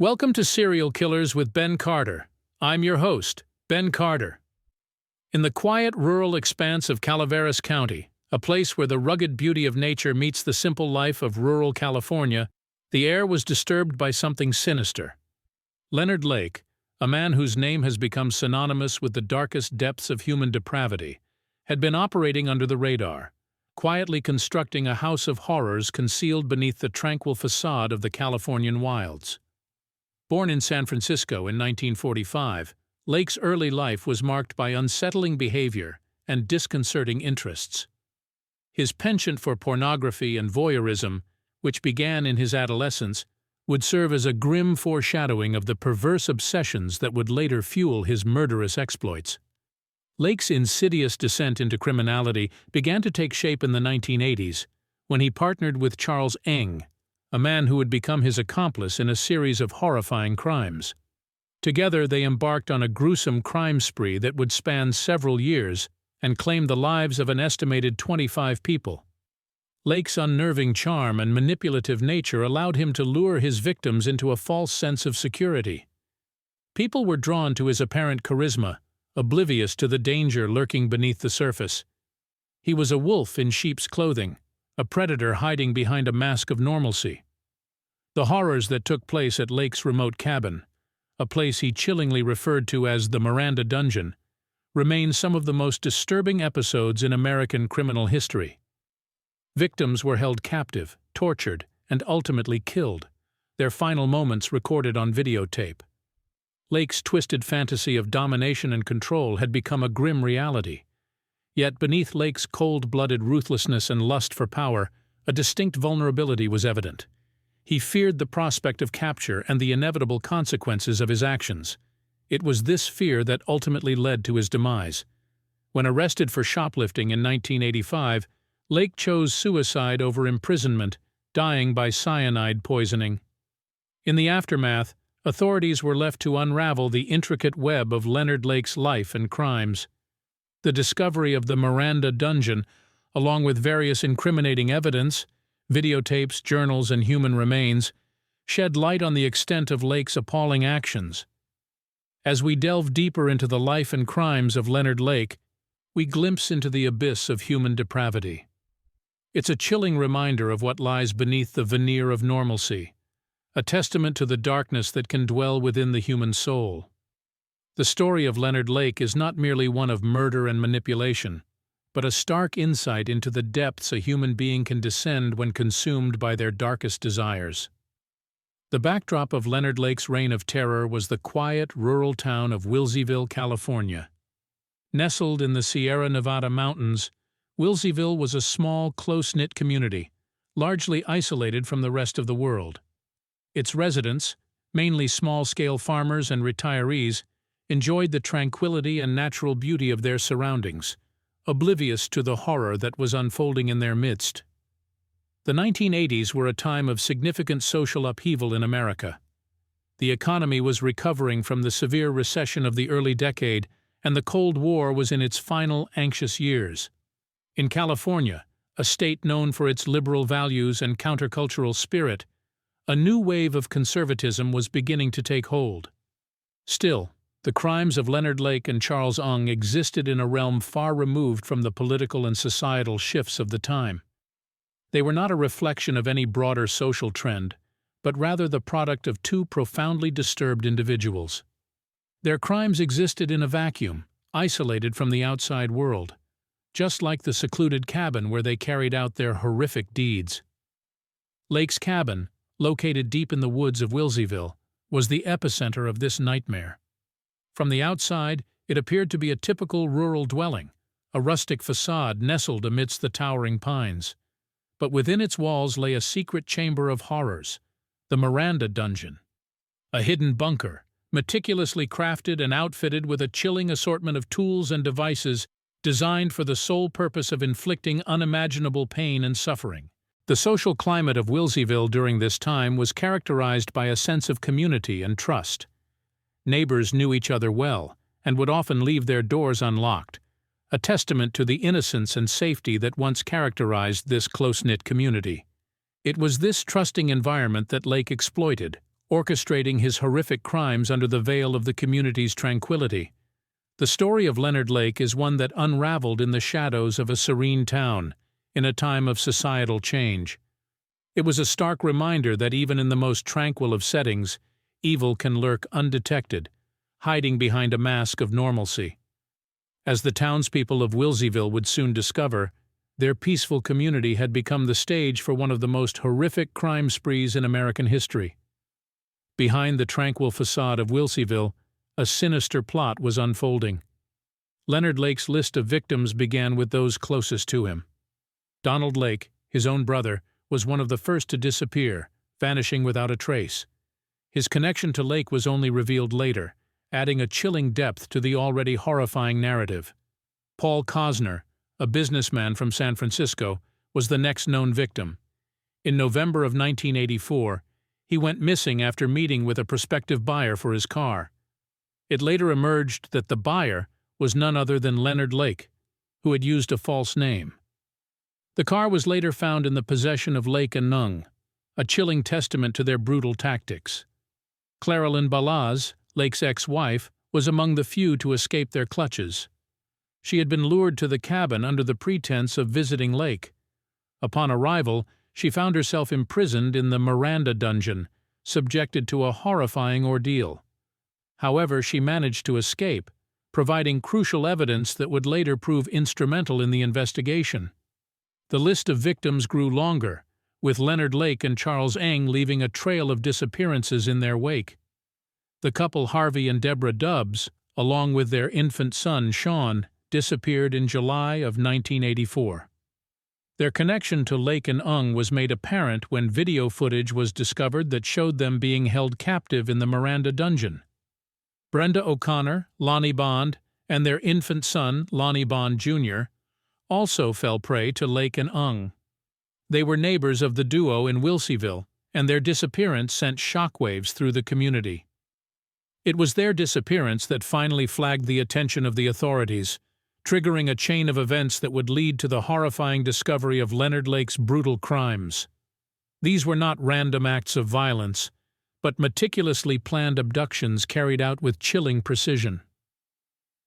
Welcome to Serial Killers with Ben Carter. I'm your host, Ben Carter. In the quiet rural expanse of Calaveras County, a place where the rugged beauty of nature meets the simple life of rural California, the air was disturbed by something sinister. Leonard Lake, a man whose name has become synonymous with the darkest depths of human depravity, had been operating under the radar, quietly constructing a house of horrors concealed beneath the tranquil facade of the Californian wilds. Born in San Francisco in 1945, Lake's early life was marked by unsettling behavior and disconcerting interests. His penchant for pornography and voyeurism, which began in his adolescence, would serve as a grim foreshadowing of the perverse obsessions that would later fuel his murderous exploits. Lake's insidious descent into criminality began to take shape in the 1980s, when he partnered with Charles Ng, a man who would become his accomplice in a series of horrifying crimes. Together they embarked on a gruesome crime spree that would span several years and claim the lives of an estimated 25 people. Lake's unnerving charm and manipulative nature allowed him to lure his victims into a false sense of security. People were drawn to his apparent charisma, oblivious to the danger lurking beneath the surface. He was a wolf in sheep's clothing, a predator hiding behind a mask of normalcy. The horrors that took place at Lake's remote cabin, a place he chillingly referred to as the Miranda Dungeon, remain some of the most disturbing episodes in American criminal history. Victims were held captive, tortured, and ultimately killed, their final moments recorded on videotape. Lake's twisted fantasy of domination and control had become a grim reality. Yet beneath Lake's cold-blooded ruthlessness and lust for power, a distinct vulnerability was evident. He feared the prospect of capture and the inevitable consequences of his actions. It was this fear that ultimately led to his demise. When arrested for shoplifting in 1985, Lake chose suicide over imprisonment, dying by cyanide poisoning. In the aftermath, authorities were left to unravel the intricate web of Leonard Lake's life and crimes. The discovery of the Miranda Dungeon, along with various incriminating evidence, videotapes, journals, and human remains, shed light on the extent of Lake's appalling actions. As we delve deeper into the life and crimes of Leonard Lake, we glimpse into the abyss of human depravity. It's a chilling reminder of what lies beneath the veneer of normalcy, a testament to the darkness that can dwell within the human soul. The story of Leonard Lake is not merely one of murder and manipulation, but a stark insight into the depths a human being can descend when consumed by their darkest desires. The backdrop of Leonard Lake's reign of terror was the quiet, rural town of Wilseyville, California. Nestled in the Sierra Nevada mountains, Wilseyville was a small, close-knit community, largely isolated from the rest of the world. Its residents, mainly small-scale farmers and retirees, enjoyed the tranquility and natural beauty of their surroundings, oblivious to the horror that was unfolding in their midst. The 1980s were a time of significant social upheaval in America. The economy was recovering from the severe recession of the early decade, and the Cold War was in its final anxious years. In California, a state known for its liberal values and countercultural spirit, a new wave of conservatism was beginning to take hold. Still, the crimes of Leonard Lake and Charles Ng existed in a realm far removed from the political and societal shifts of the time. They were not a reflection of any broader social trend, but rather the product of two profoundly disturbed individuals. Their crimes existed in a vacuum, isolated from the outside world, just like the secluded cabin where they carried out their horrific deeds. Lake's cabin, located deep in the woods of Wilseyville, was the epicenter of this nightmare. From the outside, it appeared to be a typical rural dwelling, a rustic facade nestled amidst the towering pines. But within its walls lay a secret chamber of horrors, the Miranda Dungeon. A hidden bunker, meticulously crafted and outfitted with a chilling assortment of tools and devices designed for the sole purpose of inflicting unimaginable pain and suffering. The social climate of Wilseyville during this time was characterized by a sense of community and trust. Neighbors knew each other well and would often leave their doors unlocked, a testament to the innocence and safety that once characterized this close-knit community. It was this trusting environment that Lake exploited, orchestrating his horrific crimes under the veil of the community's tranquility. The story of Leonard Lake is one that unraveled in the shadows of a serene town, in a time of societal change. It was a stark reminder that even in the most tranquil of settings, evil can lurk undetected, hiding behind a mask of normalcy. As the townspeople of Wilseyville would soon discover, their peaceful community had become the stage for one of the most horrific crime sprees in American history. Behind the tranquil facade of Wilseyville, a sinister plot was unfolding. Leonard Lake's list of victims began with those closest to him. Donald Lake, his own brother, was one of the first to disappear, vanishing without a trace. His connection to Lake was only revealed later, adding a chilling depth to the already horrifying narrative. Paul Cosner, a businessman from San Francisco, was the next known victim. In November of 1984, he went missing after meeting with a prospective buyer for his car. It later emerged that the buyer was none other than Leonard Lake, who had used a false name. The car was later found in the possession of Lake and Nung, a chilling testament to their brutal tactics. Claralyn Balaz, Lake's ex-wife, was among the few to escape their clutches. She had been lured to the cabin under the pretense of visiting Lake. Upon arrival, she found herself imprisoned in the Miranda dungeon, subjected to a horrifying ordeal. However, she managed to escape, providing crucial evidence that would later prove instrumental in the investigation. The list of victims grew longer, with Leonard Lake and Charles Eng leaving a trail of disappearances in their wake. The couple Harvey and Deborah Dubbs, along with their infant son Sean, disappeared in July of 1984. Their connection to Lake and Ung was made apparent when video footage was discovered that showed them being held captive in the Miranda dungeon. Brenda O'Connor, Lonnie Bond, and their infant son, Lonnie Bond Jr., also fell prey to Lake and Ung. They were neighbors of the duo in Wilseyville, and their disappearance sent shockwaves through the community. It was their disappearance that finally flagged the attention of the authorities, triggering a chain of events that would lead to the horrifying discovery of Leonard Lake's brutal crimes. These were not random acts of violence, but meticulously planned abductions carried out with chilling precision.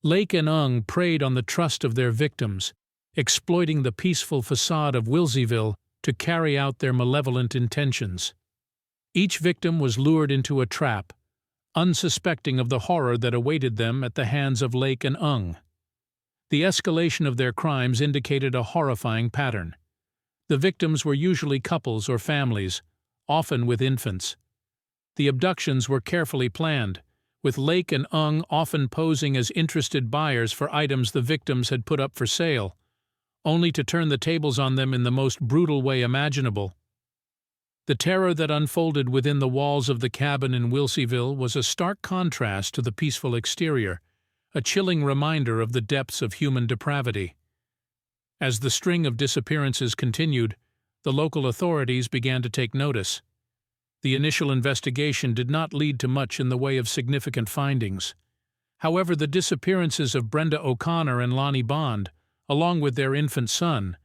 Lake and Ung preyed on the trust of their victims, exploiting the peaceful facade of Wilseyville to carry out their malevolent intentions. Each victim was lured into a trap, unsuspecting of the horror that awaited them at the hands of Lake and Ung. The escalation of their crimes indicated a horrifying pattern. The victims were usually couples or families, often with infants. The abductions were carefully planned, with Lake and Ung often posing as interested buyers for items the victims had put up for sale, only to turn the tables on them in the most brutal way imaginable. The terror that unfolded within the walls of the cabin in Wilseyville was a stark contrast to the peaceful exterior, a chilling reminder of the depths of human depravity. As the string of disappearances continued, the local authorities began to take notice. The initial investigation did not lead to much in the way of significant findings. However, the disappearances of Brenda O'Connor and Lonnie Bond, along with their infant son,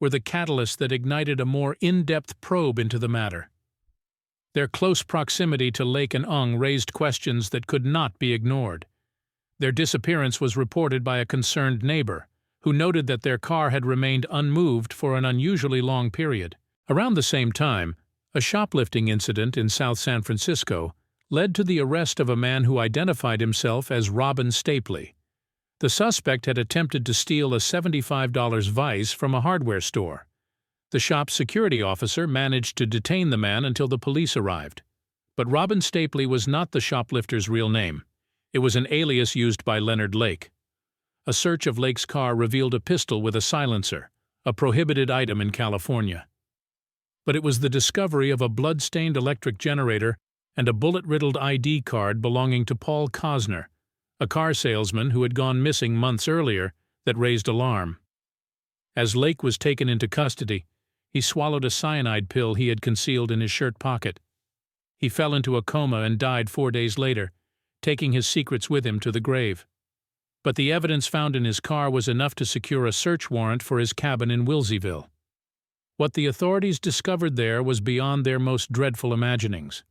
were the catalyst that ignited a more in-depth probe into the matter. Their close proximity to Lake and Ung raised questions that could not be ignored. Their disappearance was reported by a concerned neighbor, who noted that their car had remained unmoved for an unusually long period. Around the same time, a shoplifting incident in South San Francisco led to the arrest of a man who identified himself as Robin Stapley. The suspect had attempted to steal a $75 vise from a hardware store. The shop's security officer managed to detain the man until the police arrived. But Robin Stapley was not the shoplifter's real name. It was an alias used by Leonard Lake. A search of Lake's car revealed a pistol with a silencer, a prohibited item in California. But it was the discovery of a blood-stained electric generator and a bullet-riddled ID card belonging to Paul Cosner, a car salesman who had gone missing months earlier, that raised alarm. As Lake was taken into custody, he swallowed a cyanide pill he had concealed in his shirt pocket. He fell into a coma and died 4 days later, taking his secrets with him to the grave. But the evidence found in his car was enough to secure a search warrant for his cabin in Wilseyville. What the authorities discovered there was beyond their most dreadful imaginings.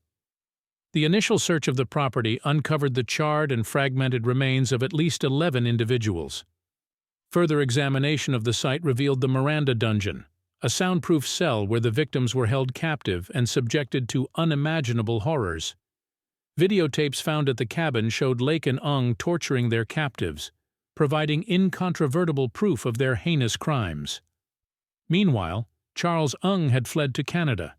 The initial search of the property uncovered the charred and fragmented remains of at least 11 individuals. Further examination of the site revealed the Miranda dungeon, a soundproof cell where the victims were held captive and subjected to unimaginable horrors. Videotapes found at the cabin showed Lake and Ung torturing their captives, providing incontrovertible proof of their heinous crimes. Meanwhile, Charles Ung had fled to Canada.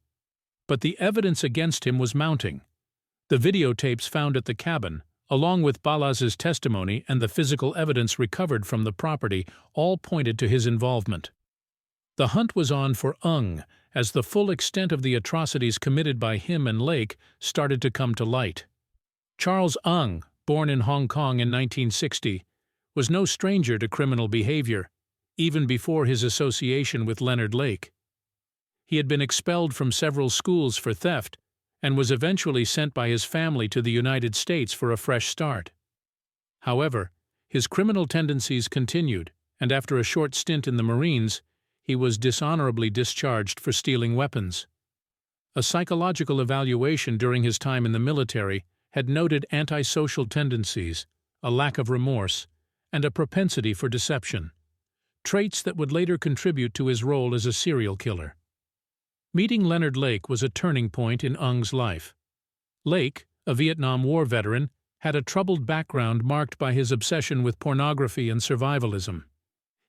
But the evidence against him was mounting. The videotapes found at the cabin, along with Balazs's testimony and the physical evidence recovered from the property, all pointed to his involvement. The hunt was on for Ung, as the full extent of the atrocities committed by him and Lake started to come to light. Charles Ung, born in Hong Kong in 1960, was no stranger to criminal behavior, even before his association with Leonard Lake. He had been expelled from several schools for theft and was eventually sent by his family to the United States for a fresh start. However, his criminal tendencies continued, and after a short stint in the Marines, he was dishonorably discharged for stealing weapons. A psychological evaluation during his time in the military had noted antisocial tendencies, a lack of remorse, and a propensity for deception, traits that would later contribute to his role as a serial killer. Meeting Leonard Lake was a turning point in Ung's life. Lake, a Vietnam War veteran, had a troubled background marked by his obsession with pornography and survivalism.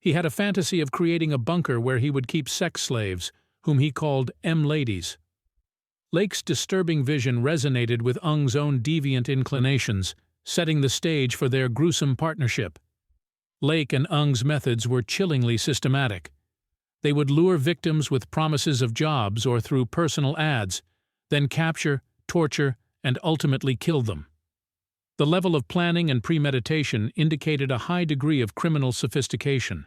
He had a fantasy of creating a bunker where he would keep sex slaves, whom he called M-ladies. Lake's disturbing vision resonated with Ung's own deviant inclinations, setting the stage for their gruesome partnership. Lake and Ung's methods were chillingly systematic. They would lure victims with promises of jobs or through personal ads, then capture, torture, and ultimately kill them. The level of planning and premeditation indicated a high degree of criminal sophistication.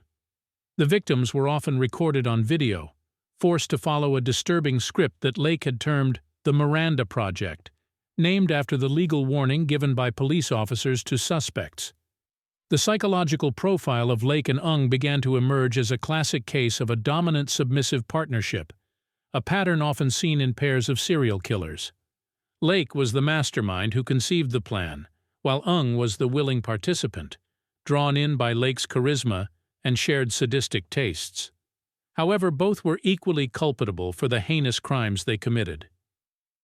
The victims were often recorded on video, forced to follow a disturbing script that Lake had termed the Miranda Project, named after the legal warning given by police officers to suspects. The psychological profile of Lake and Ung began to emerge as a classic case of a dominant-submissive partnership, a pattern often seen in pairs of serial killers. Lake was the mastermind who conceived the plan, while Ung was the willing participant, drawn in by Lake's charisma and shared sadistic tastes. However, both were equally culpable for the heinous crimes they committed.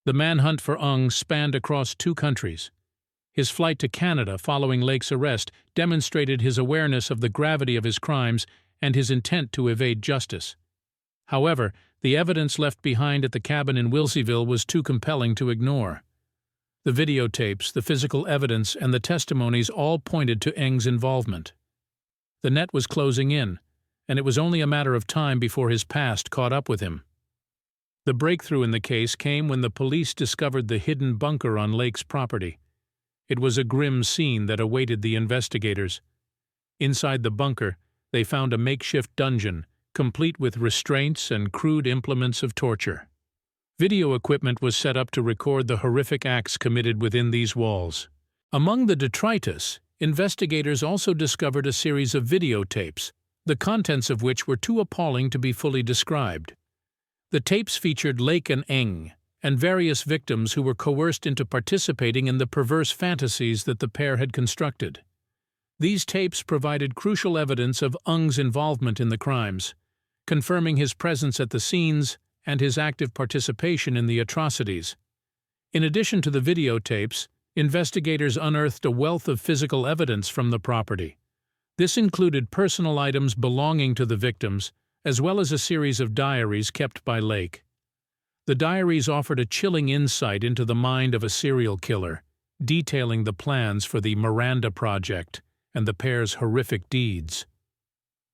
The manhunt for Ung spanned across 2 countries. His flight to Canada following Lake's arrest demonstrated his awareness of the gravity of his crimes and his intent to evade justice. However, the evidence left behind at the cabin in Wilseyville was too compelling to ignore. The videotapes, the physical evidence, and the testimonies all pointed to Eng's involvement. The net was closing in, and it was only a matter of time before his past caught up with him. The breakthrough in the case came when the police discovered the hidden bunker on Lake's property. It was a grim scene that awaited the investigators. Inside the bunker, they found a makeshift dungeon, complete with restraints and crude implements of torture. Video equipment was set up to record the horrific acts committed within these walls. Among the detritus, investigators also discovered a series of videotapes, the contents of which were too appalling to be fully described. The tapes featured Lake and Eng, and various victims who were coerced into participating in the perverse fantasies that the pair had constructed. These tapes provided crucial evidence of Ung's involvement in the crimes, confirming his presence at the scenes and his active participation in the atrocities. In addition to the videotapes, investigators unearthed a wealth of physical evidence from the property. This included personal items belonging to the victims, as well as a series of diaries kept by Lake. The diaries offered a chilling insight into the mind of a serial killer, detailing the plans for the Miranda Project and the pair's horrific deeds.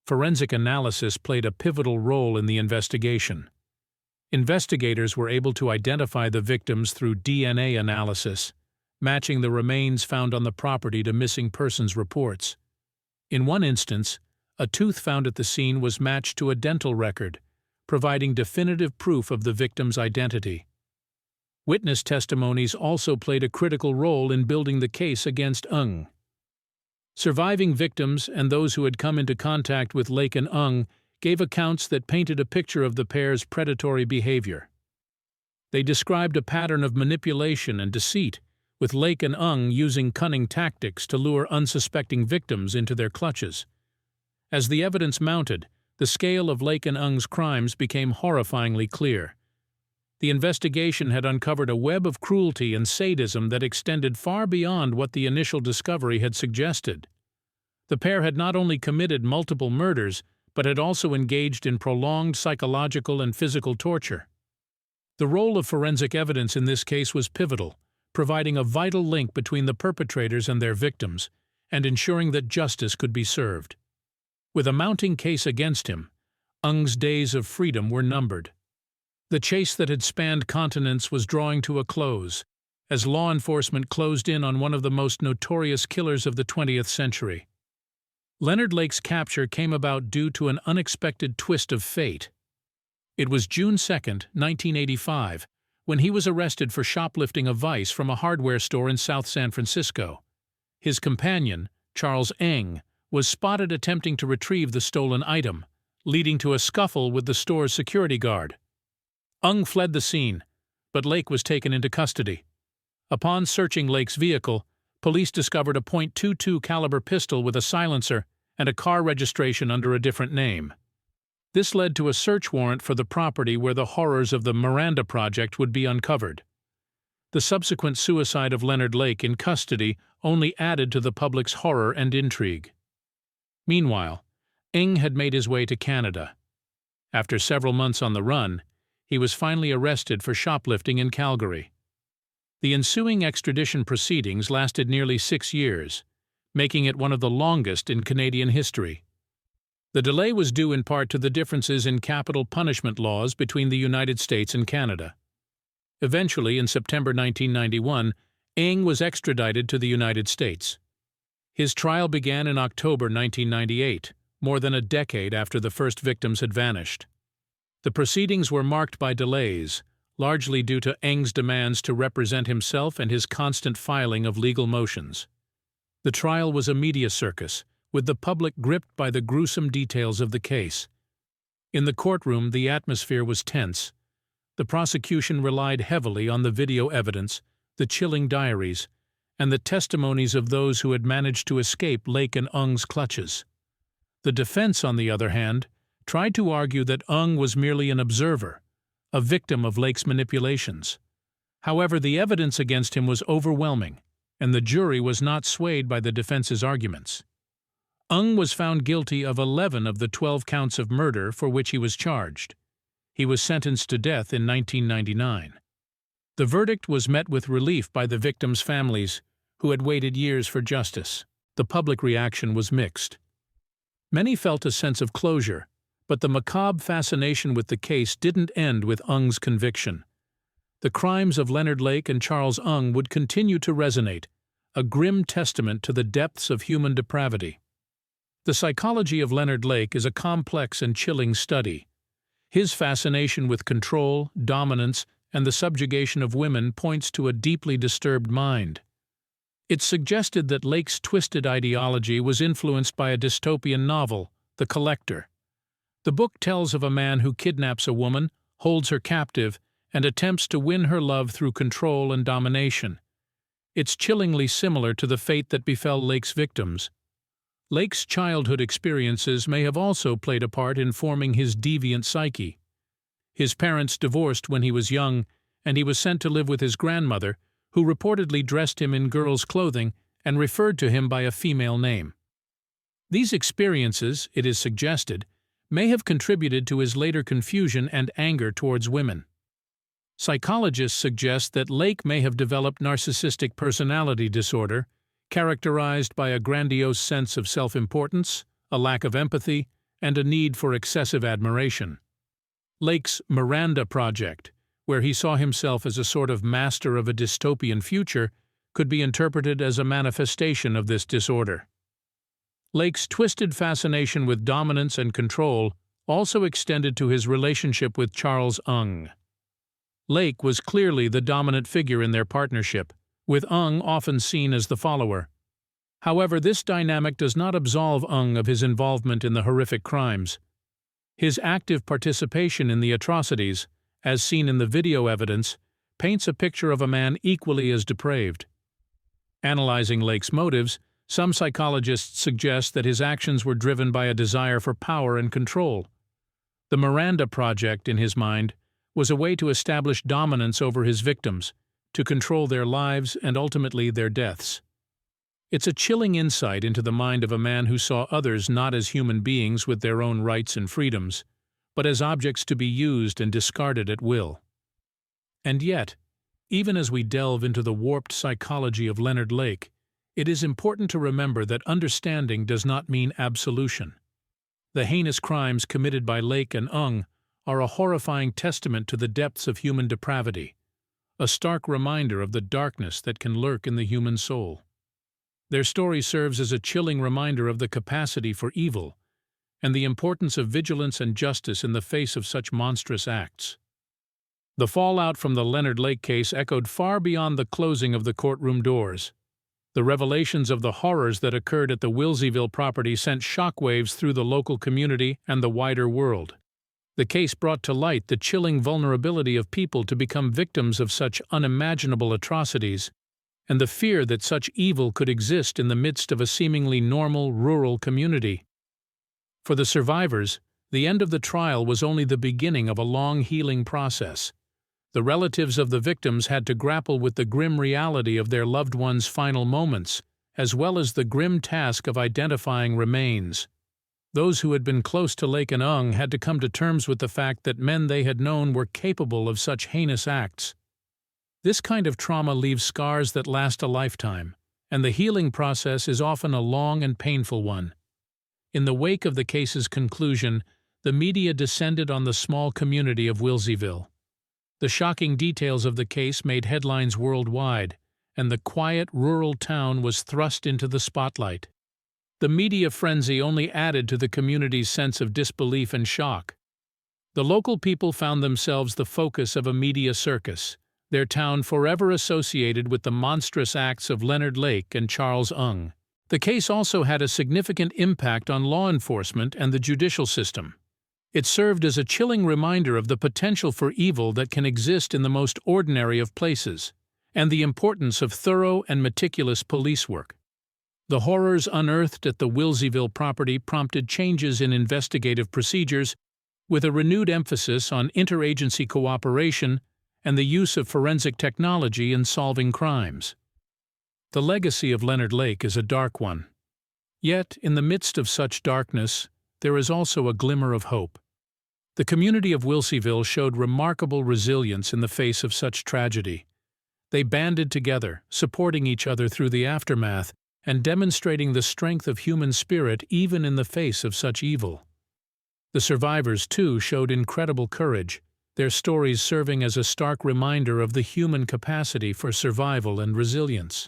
Forensic analysis played a pivotal role in the investigation. Investigators were able to identify the victims through DNA analysis, matching the remains found on the property to missing persons reports. In one instance, a tooth found at the scene was matched to a dental record, providing definitive proof of the victim's identity. Witness testimonies also played a critical role in building the case against Ung. Surviving victims and those who had come into contact with Lake and Ung gave accounts that painted a picture of the pair's predatory behavior. They described a pattern of manipulation and deceit, with Lake and Ung using cunning tactics to lure unsuspecting victims into their clutches. As the evidence mounted, the scale of Lake and Ung's crimes became horrifyingly clear. The investigation had uncovered a web of cruelty and sadism that extended far beyond what the initial discovery had suggested. The pair had not only committed multiple murders, but had also engaged in prolonged psychological and physical torture. The role of forensic evidence in this case was pivotal, providing a vital link between the perpetrators and their victims, and ensuring that justice could be served. With a mounting case against him, Ung's days of freedom were numbered. The chase that had spanned continents was drawing to a close, as law enforcement closed in on one of the most notorious killers of the 20th century. Leonard Lake's capture came about due to an unexpected twist of fate. It was June 2, 1985, when he was arrested for shoplifting a vice from a hardware store in South San Francisco. His companion, Charles Eng, was spotted attempting to retrieve the stolen item, leading to a scuffle with the store's security guard. Ung fled the scene, but Lake was taken into custody. Upon searching Lake's vehicle, police discovered a .22 caliber pistol with a silencer and a car registration under a different name. This led to a search warrant for the property where the horrors of the Miranda Project would be uncovered. The subsequent suicide of Leonard Lake in custody only added to the public's horror and intrigue. Meanwhile, Eng had made his way to Canada. After several months on the run, he was finally arrested for shoplifting in Calgary. The ensuing extradition proceedings lasted nearly 6 years, making it one of the longest in Canadian history. The delay was due in part to the differences in capital punishment laws between the United States and Canada. Eventually, in September 1991, Eng was extradited to the United States. His trial began in October 1998, more than a decade after the first victims had vanished. The proceedings were marked by delays, largely due to Eng's demands to represent himself and his constant filing of legal motions. The trial was a media circus, with the public gripped by the gruesome details of the case. In the courtroom, the atmosphere was tense. The prosecution relied heavily on the video evidence, the chilling diaries, and the testimonies of those who had managed to escape Lake and Ung's clutches. The defense, on the other hand, tried to argue that Ung was merely an observer, a victim of Lake's manipulations. However, the evidence against him was overwhelming, and the jury was not swayed by the defense's arguments. Ung was found guilty of 11 of the 12 counts of murder for which he was charged. He was sentenced to death in 1999. The verdict was met with relief by the victims' families, who had waited years for justice. The public reaction was mixed. Many felt a sense of closure, but the macabre fascination with the case didn't end with Ung's conviction. The crimes of Leonard Lake and Charles Ung would continue to resonate, a grim testament to the depths of human depravity. The psychology of Leonard Lake is a complex and chilling study. His fascination with control, dominance, and the subjugation of women points to a deeply disturbed mind. It's suggested that Lake's twisted ideology was influenced by a dystopian novel, The Collector. The book tells of a man who kidnaps a woman, holds her captive, and attempts to win her love through control and domination. It's chillingly similar to the fate that befell Lake's victims. Lake's childhood experiences may have also played a part in forming his deviant psyche. His parents divorced when he was young, and he was sent to live with his grandmother, who reportedly dressed him in girls' clothing and referred to him by a female name. These experiences, it is suggested, may have contributed to his later confusion and anger towards women. Psychologists suggest that Lake may have developed narcissistic personality disorder, characterized by a grandiose sense of self-importance, a lack of empathy, and a need for excessive admiration. Lake's Miranda Project, where he saw himself as a sort of master of a dystopian future, could be interpreted as a manifestation of this disorder. Lake's twisted fascination with dominance and control also extended to his relationship with Charles Ung. Lake was clearly the dominant figure in their partnership, with Ung often seen as the follower. However, this dynamic does not absolve Ung of his involvement in the horrific crimes. His active participation in the atrocities, as seen in the video evidence, paints a picture of a man equally as depraved. Analyzing Lake's motives, some psychologists suggest that his actions were driven by a desire for power and control. The Miranda Project, in his mind, was a way to establish dominance over his victims, to control their lives and ultimately their deaths. It's a chilling insight into the mind of a man who saw others not as human beings with their own rights and freedoms, but as objects to be used and discarded at will. And yet, even as we delve into the warped psychology of Leonard Lake, it is important to remember that understanding does not mean absolution. The heinous crimes committed by Lake and Ung are a horrifying testament to the depths of human depravity, a stark reminder of the darkness that can lurk in the human soul. Their story serves as a chilling reminder of the capacity for evil and the importance of vigilance and justice in the face of such monstrous acts. The fallout from the Leonard Lake case echoed far beyond the closing of the courtroom doors. The revelations of the horrors that occurred at the Wilseyville property sent shockwaves through the local community and the wider world. The case brought to light the chilling vulnerability of people to become victims of such unimaginable atrocities, and the fear that such evil could exist in the midst of a seemingly normal rural community. For the survivors, the end of the trial was only the beginning of a long healing process. The relatives of the victims had to grapple with the grim reality of their loved ones' final moments, as well as the grim task of identifying remains. Those who had been close to Lake and Ung had to come to terms with the fact that men they had known were capable of such heinous acts. This kind of trauma leaves scars that last a lifetime, and the healing process is often a long and painful one. In the wake of the case's conclusion, the media descended on the small community of Wilseyville. The shocking details of the case made headlines worldwide, and the quiet rural town was thrust into the spotlight. The media frenzy only added to the community's sense of disbelief and shock. The local people found themselves the focus of a media circus, their town forever associated with the monstrous acts of Leonard Lake and Charles Ung. The case also had a significant impact on law enforcement and the judicial system. It served as a chilling reminder of the potential for evil that can exist in the most ordinary of places, and the importance of thorough and meticulous police work. The horrors unearthed at the Wilseyville property prompted changes in investigative procedures, with a renewed emphasis on interagency cooperation and the use of forensic technology in solving crimes. The legacy of Leonard Lake is a dark one. Yet, in the midst of such darkness, there is also a glimmer of hope. The community of Wilseyville showed remarkable resilience in the face of such tragedy. They banded together, supporting each other through the aftermath and demonstrating the strength of human spirit even in the face of such evil. The survivors, too, showed incredible courage, their stories serving as a stark reminder of the human capacity for survival and resilience.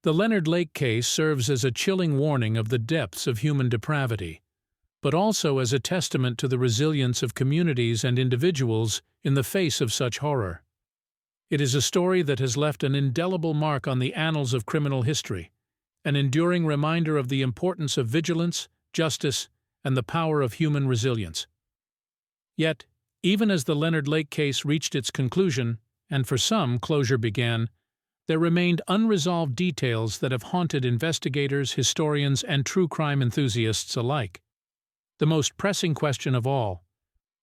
The Leonard Lake case serves as a chilling warning of the depths of human depravity, but also as a testament to the resilience of communities and individuals in the face of such horror. It is a story that has left an indelible mark on the annals of criminal history, an enduring reminder of the importance of vigilance, justice, and the power of human resilience. Yet, even as the Leonard Lake case reached its conclusion, and for some closure began, there remained unresolved details that have haunted investigators, historians, and true crime enthusiasts alike. The most pressing question of all: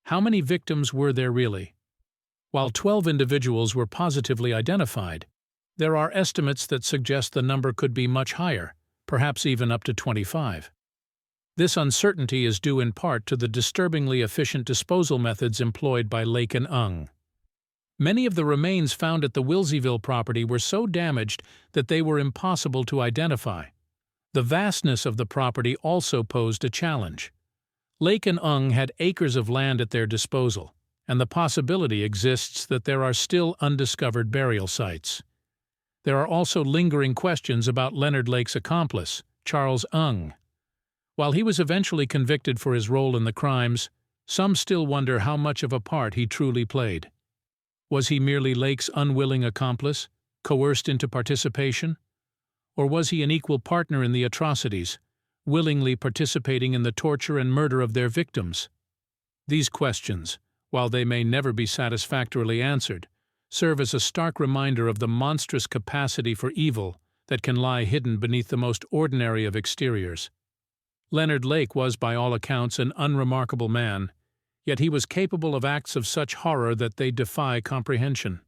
how many victims were there really? While 12 individuals were positively identified, there are estimates that suggest the number could be much higher, perhaps even up to 25. This uncertainty is due in part to the disturbingly efficient disposal methods employed by Lake and Ung. Many of the remains found at the Wilseyville property were so damaged that they were impossible to identify. The vastness of the property also posed a challenge. Lake and Ung had acres of land at their disposal, and the possibility exists that there are still undiscovered burial sites. There are also lingering questions about Leonard Lake's accomplice, Charles Ung. While he was eventually convicted for his role in the crimes, some still wonder how much of a part he truly played. Was he merely Lake's unwilling accomplice, coerced into participation? Or was he an equal partner in the atrocities, willingly participating in the torture and murder of their victims? These questions, while they may never be satisfactorily answered, serve as a stark reminder of the monstrous capacity for evil that can lie hidden beneath the most ordinary of exteriors. Leonard Lake was, by all accounts, an unremarkable man, yet he was capable of acts of such horror that they defy comprehension.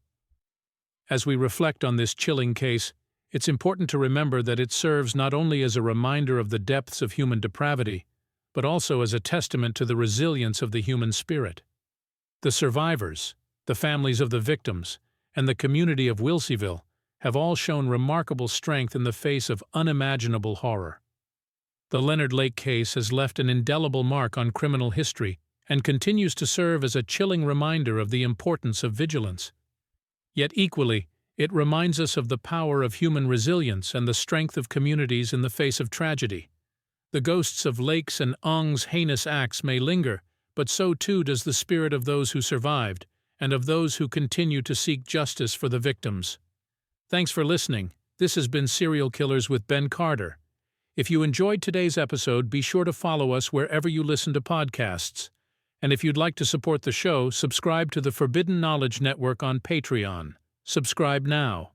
As we reflect on this chilling case, it's important to remember that it serves not only as a reminder of the depths of human depravity, but also as a testament to the resilience of the human spirit. The survivors, the families of the victims, and the community of Wilseyville have all shown remarkable strength in the face of unimaginable horror. The Leonard Lake case has left an indelible mark on criminal history and continues to serve as a chilling reminder of the importance of vigilance. Yet equally, it reminds us of the power of human resilience and the strength of communities in the face of tragedy. The ghosts of Lake's and Ong's heinous acts may linger, but so too does the spirit of those who survived, and of those who continue to seek justice for the victims. Thanks for listening. This has been Serial Killers with Ben Carter. If you enjoyed today's episode, be sure to follow us wherever you listen to podcasts. And if you'd like to support the show, subscribe to the Forbidden Knowledge Network on Patreon. Subscribe now.